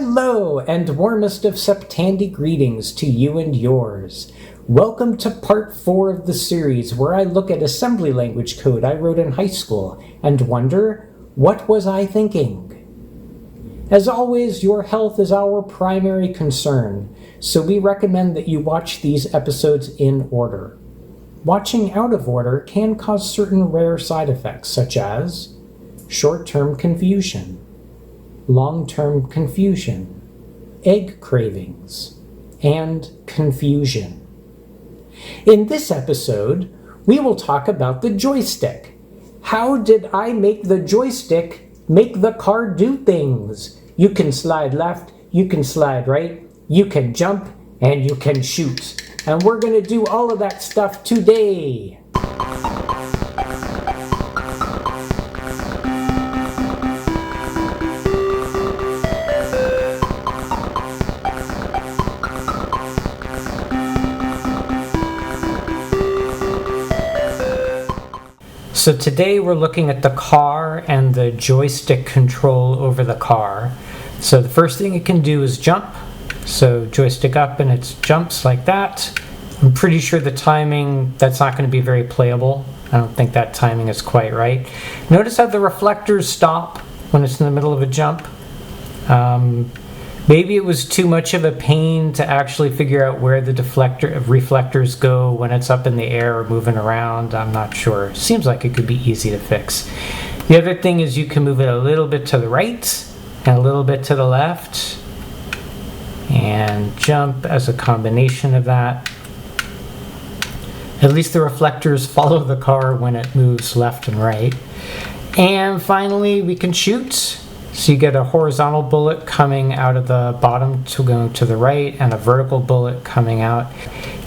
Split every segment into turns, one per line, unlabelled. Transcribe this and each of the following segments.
Hello, and warmest of Septandy greetings to you and yours. Welcome to part 4 of the series where I look at assembly language code I wrote in high school and wonder, what was I thinking? As always, your health is our primary concern, so we recommend that you watch these episodes in order. Watching out of order can cause certain rare side effects, such as short-term confusion, long-term confusion, egg cravings, and confusion. In this episode, we will talk about the joystick. How did I make the joystick make the car do things? You can slide left, you can slide right, you can jump, and you can shoot. And we're going to do all of that stuff today. So today we're looking at the car and the joystick control over the car. So the first thing it can do is jump. So joystick up and it jumps like that. I'm pretty sure the timing, that's not going to be very playable. I don't think that timing is quite right. Notice how the reflectors stop when it's in the middle of a jump. Maybe it was too much of a pain to actually figure out where the reflectors go when it's up in the air or moving around. I'm not sure. Seems like it could be easy to fix. The other thing is you can move it a little bit to the right and a little bit to the left and jump as a combination of that. At least the reflectors follow the car when it moves left and right. And finally, we can shoot. So you get a horizontal bullet coming out of the bottom to go to the right and a vertical bullet coming out.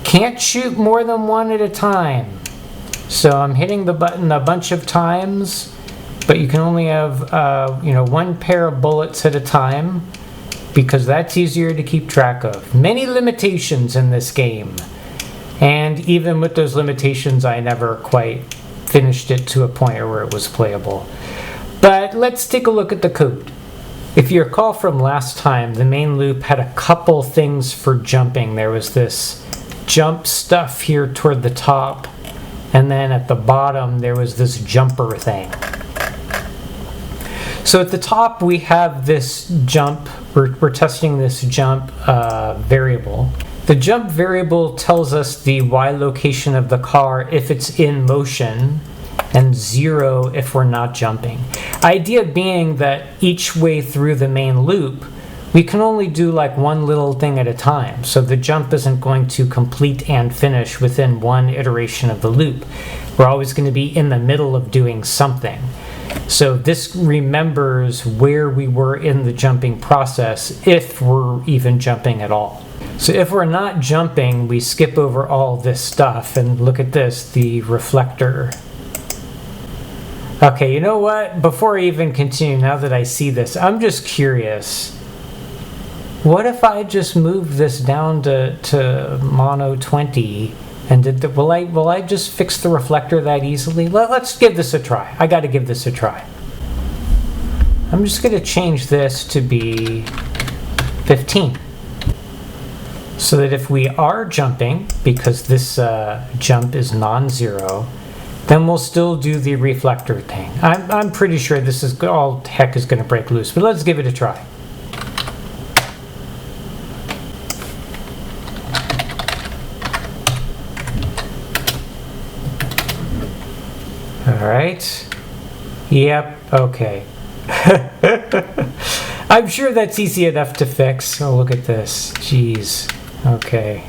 Can't shoot more than one at a time. So I'm hitting the button a bunch of times, but you can only have one pair of bullets at a time because that's easier to keep track of. Many limitations in this game. And even with those limitations, I never quite finished it to a point where it was playable. But let's take a look at the code. If you recall from last time, the main loop had a couple things for jumping. There was this jump stuff here toward the top, and then at the bottom there was this jumper thing. So at the top we have this jump, we're testing this jump variable. The jump variable tells us the Y location of the car if it's in motion, and 0 if we're not jumping. Idea being that each way through the main loop, we can only do like one little thing at a time. So the jump isn't going to complete and finish within one iteration of the loop. We're always going to be in the middle of doing something. So this remembers where we were in the jumping process if we're even jumping at all. So if we're not jumping, we skip over all this stuff and look at this, the reflector. Okay, you know what? Before I even continue, now that I see this, I'm just curious. What if I just move this down to mono 20 and will I just fix the reflector that easily? Let's give this a try. I got to give this a try. I'm just going to change this to be 15. So that if we are jumping, because this jump is non-zero, then we'll still do the reflector thing. I'm pretty sure this is all heck is going to break loose, but let's give it a try. All right. Yep. Okay. I'm sure that's easy enough to fix. Oh, look at this. Jeez. Okay.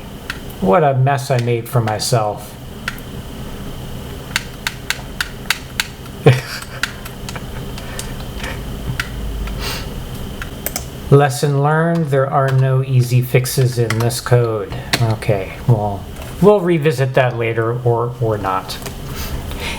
What a mess I made for myself. Lesson learned, there are no easy fixes in this code. Okay, well, we'll revisit that later or not.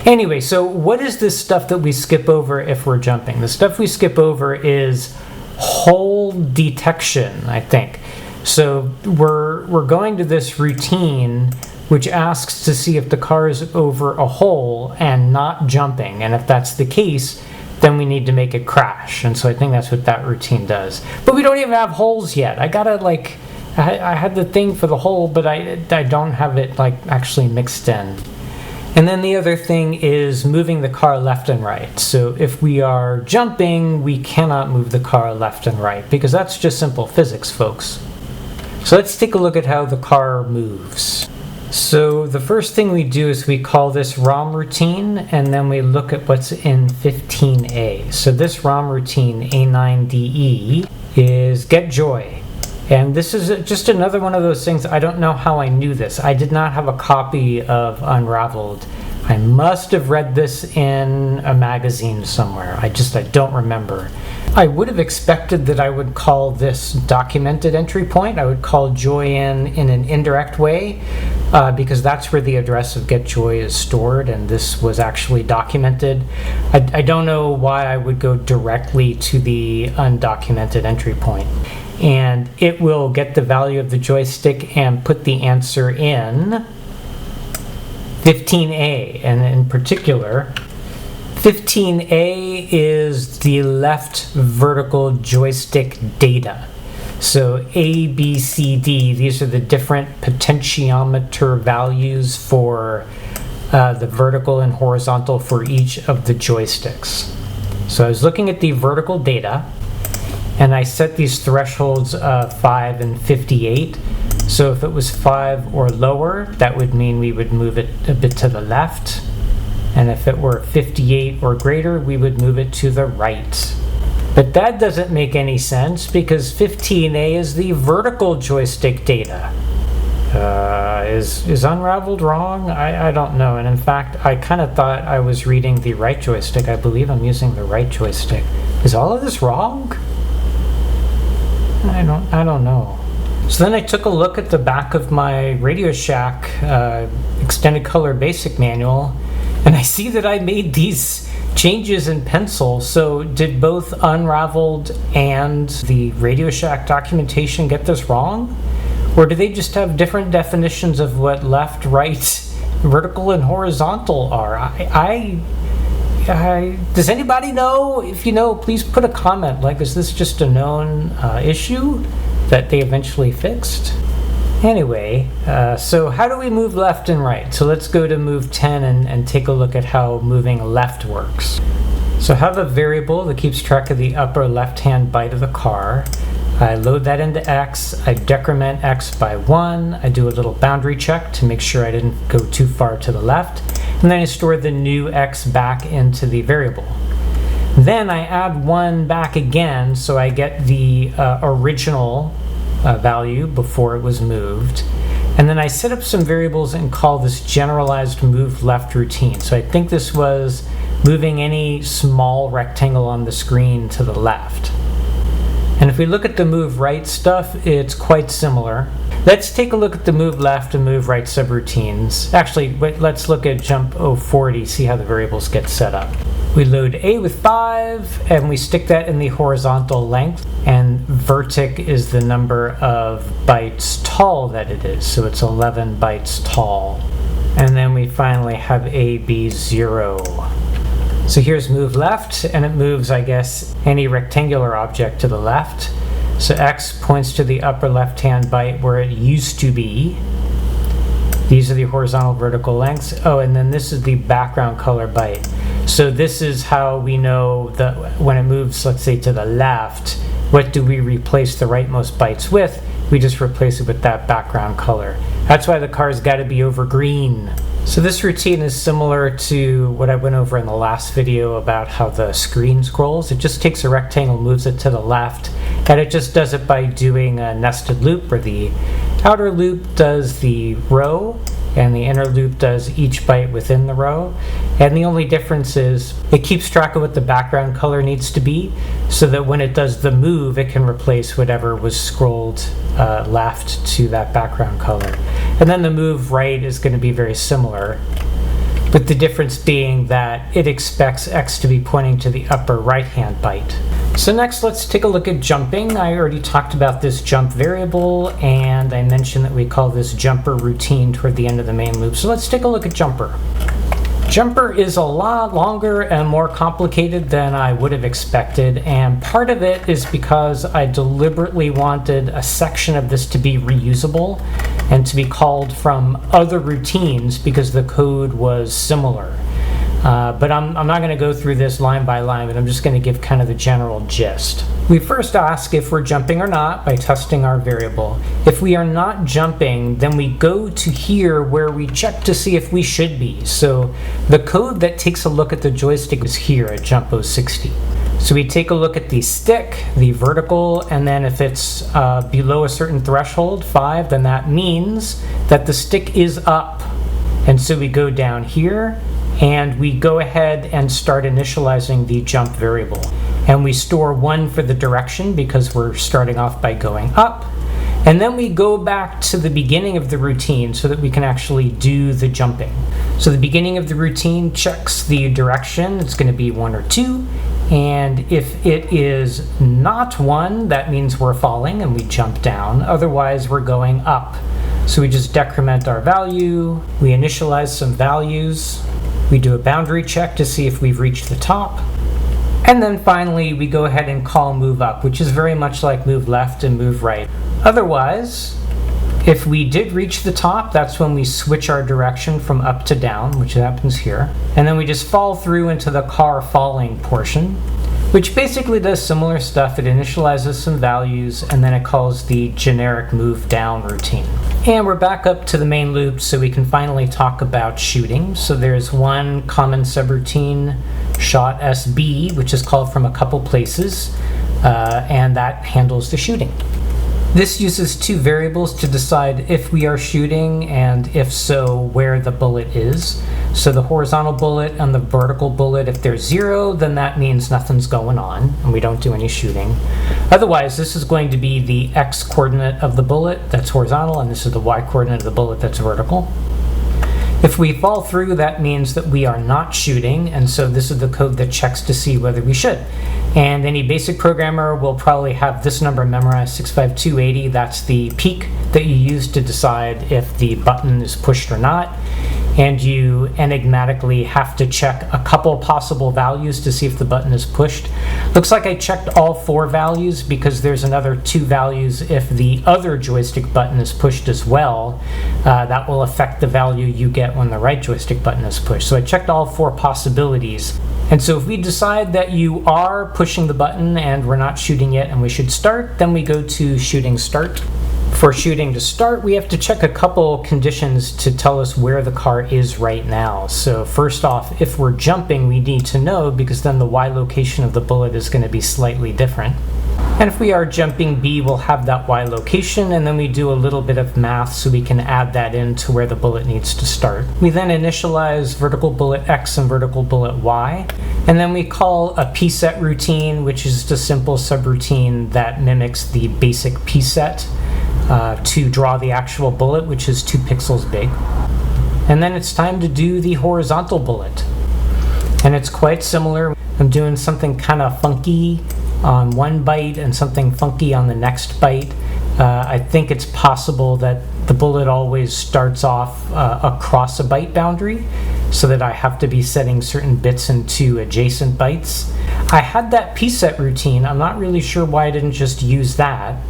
Anyway, so what is this stuff that we skip over if we're jumping? The stuff we skip over is hole detection, I think. So we're going to this routine which asks to see if the car is over a hole and not jumping. And if that's the case, then we need to make it crash. And so I think that's what that routine does. But we don't even have holes yet. I gotta I had the thing for the hole, but I don't have it actually mixed in. And then the other thing is moving the car left and right. So if we are jumping, we cannot move the car left and right because that's just simple physics, folks. So let's take a look at how the car moves. So the first thing we do is we call this ROM routine, and then we look at what's in 15A. So this ROM routine, A9DE, is get joy. And this is just another one of those things. I don't know how I knew this. I did not have a copy of Unraveled. I must have read this in a magazine somewhere. I don't remember. I would have expected that I would call this documented entry point. I would call joy in an indirect way because that's where the address of get joy is stored, and this was actually documented. I don't know why I would go directly to the undocumented entry point. And it will get the value of the joystick and put the answer in 15A. And in particular, 15A is the left vertical joystick data. So A, B, C, D, these are the different potentiometer values for the vertical and horizontal for each of the joysticks. So I was looking at the vertical data, and I set these thresholds of 5 and 58. So if it was 5 or lower, that would mean we would move it a bit to the left. And if it were 58 or greater, we would move it to the right. But that doesn't make any sense because 15A is the vertical joystick data. Is Unraveled wrong? I don't know. And in fact, I kind of thought I was reading the right joystick. I believe I'm using the right joystick. Is all of this wrong? I don't know. So then I took a look at the back of my Radio Shack extended color basic manual, and I see that I made these changes in pencil. So did both Unraveled and the Radio Shack documentation get this wrong? Or do they just have different definitions of what left, right, vertical, and horizontal are? Does anybody know? If you know, please put a comment. Is this just a known issue that they eventually fixed? Anyway, so how do we move left and right? So let's go to move 10 and take a look at how moving left works. So I have a variable that keeps track of the upper left-hand byte of the car. I load that into X, I decrement X by 1, I do a little boundary check to make sure I didn't go too far to the left, and then I store the new X back into the variable. Then I add 1 back again, so I get the original value before it was moved. And then I set up some variables and call this generalized move left routine. So I think this was moving any small rectangle on the screen to the left. And if we look at the move right stuff, it's quite similar. Let's take a look at the move left and move right subroutines. Actually, let's look at jump 040, see how the variables get set up. We load A with 5, and we stick that in the horizontal length, and vertic is the number of bytes tall that it is, so it's 11 bytes tall. And then we finally have A, B, 0. So here's move left, and it moves, I guess, any rectangular object to the left. So X points to the upper left-hand byte where it used to be. These are the horizontal vertical lengths. Oh, and then this is the background color byte. So this is how we know that when it moves, let's say, to the left, what do we replace the rightmost bytes with? We just replace it with that background color. That's why the car's got to be over green. So this routine is similar to what I went over in the last video about how the screen scrolls. It just takes a rectangle, moves it to the left, and it just does it by doing a nested loop where the outer loop does the row and the inner loop does each byte within the row. And the only difference is it keeps track of what the background color needs to be so that when it does the move, it can replace whatever was scrolled left to that background color. And then the move right is going to be very similar, with the difference being that it expects X to be pointing to the upper right-hand byte. So next, let's take a look at jumping. I already talked about this jump variable, and I mentioned that we call this jumper routine toward the end of the main loop. So let's take a look at jumper. Jumper is a lot longer and more complicated than I would have expected, and part of it is because I deliberately wanted a section of this to be reusable and to be called from other routines because the code was similar. But I'm not going to go through this line by line, but I'm just going to give kind of the general gist. We first ask if we're jumping or not by testing our variable. If we are not jumping, then we go to here where we check to see if we should be. So the code that takes a look at the joystick is here at jump 060. So we take a look at the stick, the vertical, and then if it's below a certain threshold, 5, then that means that the stick is up. And so we go down here, and we go ahead and start initializing the jump variable. And we store 1 for the direction because we're starting off by going up. And then we go back to the beginning of the routine so that we can actually do the jumping. So the beginning of the routine checks the direction. It's going to be 1 or 2. And if it is not 1, that means we're falling and we jump down. Otherwise, we're going up. So we just decrement our value. We initialize some values. We do a boundary check to see if we've reached the top. And then finally, we go ahead and call move up, which is very much like move left and move right. Otherwise, if we did reach the top, that's when we switch our direction from up to down, which happens here. And then we just fall through into the car falling portion, which basically does similar stuff. It initializes some values, and then it calls the generic move down routine. And we're back up to the main loop, so we can finally talk about shooting. So there's one common subroutine, shot SB, which is called from a couple places, and that handles the shooting. This uses 2 variables to decide if we are shooting, and if so, where the bullet is. So the horizontal bullet and the vertical bullet, if they're 0, then that means nothing's going on, and we don't do any shooting. Otherwise, this is going to be the X coordinate of the bullet, that's horizontal, and this is the Y coordinate of the bullet, that's vertical. If we fall through, that means that we are not shooting, and so this is the code that checks to see whether we should. And any basic programmer will probably have this number memorized, 65280. That's the peak that you use to decide if the button is pushed or not. And you enigmatically have to check a couple possible values to see if the button is pushed. Looks like I checked all 4 values because there's another 2 values if the other joystick button is pushed as well. That will affect the value you get when the right joystick button is pushed. So I checked all 4 possibilities. And so if we decide that you are pushing the button and we're not shooting yet and we should start, then we go to shooting start. For shooting to start, we have to check a couple conditions to tell us where the car is right now. So first off, if we're jumping, we need to know because then the Y location of the bullet is going to be slightly different. And if we are jumping B, we'll have that Y location, and then we do a little bit of math so we can add that into where the bullet needs to start. We then initialize vertical bullet X and vertical bullet Y, and then we call a pset routine, which is just a simple subroutine that mimics the basic pset to draw the actual bullet, which is 2 pixels big. And then it's time to do the horizontal bullet. And it's quite similar. I'm doing something kind of funky on one byte and something funky on the next byte. I think it's possible that the bullet always starts off across a byte boundary, so that I have to be setting certain bits into adjacent bytes. I had that pset routine. I'm not really sure why I didn't just use that.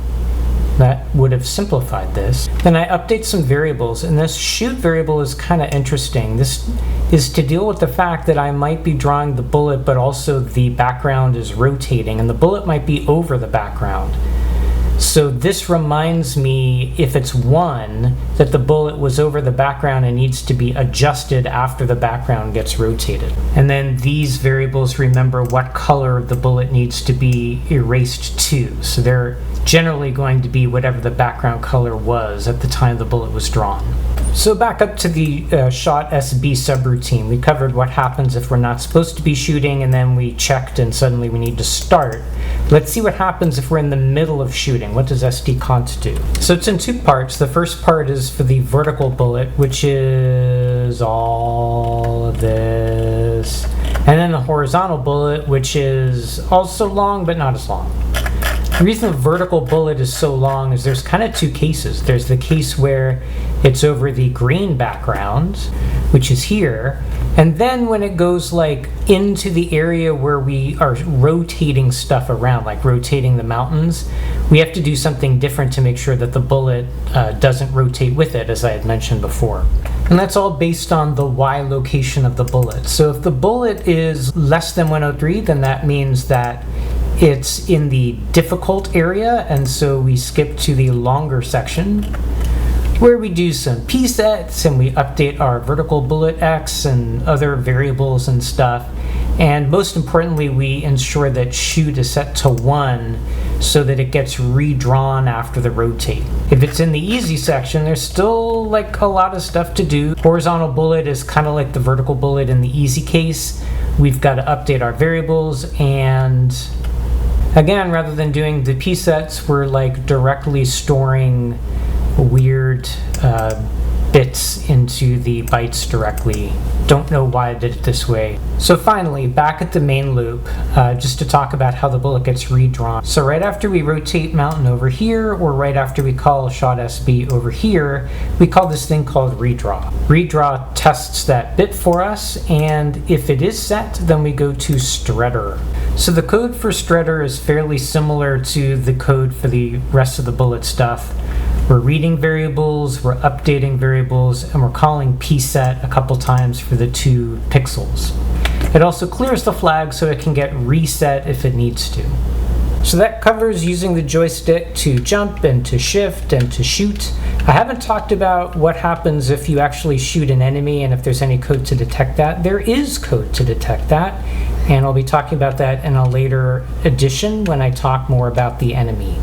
That would have simplified this. Then I update some variables, and this shoot variable is kind of interesting. This is to deal with the fact that I might be drawing the bullet, but also the background is rotating, and the bullet might be over the background. So this reminds me, if it's 1, that the bullet was over the background and needs to be adjusted after the background gets rotated. And then these variables remember what color the bullet needs to be erased to. So they're generally going to be whatever the background color was at the time the bullet was drawn. So back up to the shot SB subroutine. We covered what happens if we're not supposed to be shooting, and then we checked and suddenly we need to start. Let's see what happens if we're in the middle of shooting. What does SD_cont do? So it's in 2 parts. The first part is for the vertical bullet, which is all of this. And then the horizontal bullet, which is also long but not as long. The reason the vertical bullet is so long is there's kind of two cases. There's the case where it's over the green background, which is here, and then when it goes like into the area where we are rotating stuff around, like rotating the mountains, we have to do something different to make sure that the bullet doesn't rotate with it, as I had mentioned before. And that's all based on the Y location of the bullet. So if the bullet is less than 103, then that means that it's in the difficult area, and so we skip to the longer section where we do some p-sets and we update our vertical bullet X and other variables and stuff. And most importantly, we ensure that shoot is set to 1 so that it gets redrawn after the rotate. If it's in the easy section, there's still like a lot of stuff to do. Horizontal bullet is kind of like the vertical bullet in the easy case. We've got to update our variables, and again, rather than doing the p-sets, we're like directly storing weird bits into the bytes directly. Don't know why I did it this way. So finally, back at the main loop, just to talk about how the bullet gets redrawn. So right after we rotate mountain over here, or right after we call shot SB over here, we call this thing called redraw. Redraw tests that bit for us, and if it is set, then we go to Stredder. So the code for Stredder is fairly similar to the code for the rest of the bullet stuff. We're reading variables, we're updating variables, and we're calling pset a couple times for the 2 pixels. It also clears the flag so it can get reset if it needs to. So that covers using the joystick to jump and to shift and to shoot. I haven't talked about what happens if you actually shoot an enemy and if there's any code to detect that. There is code to detect that, and I'll be talking about that in a later edition when I talk more about the enemy.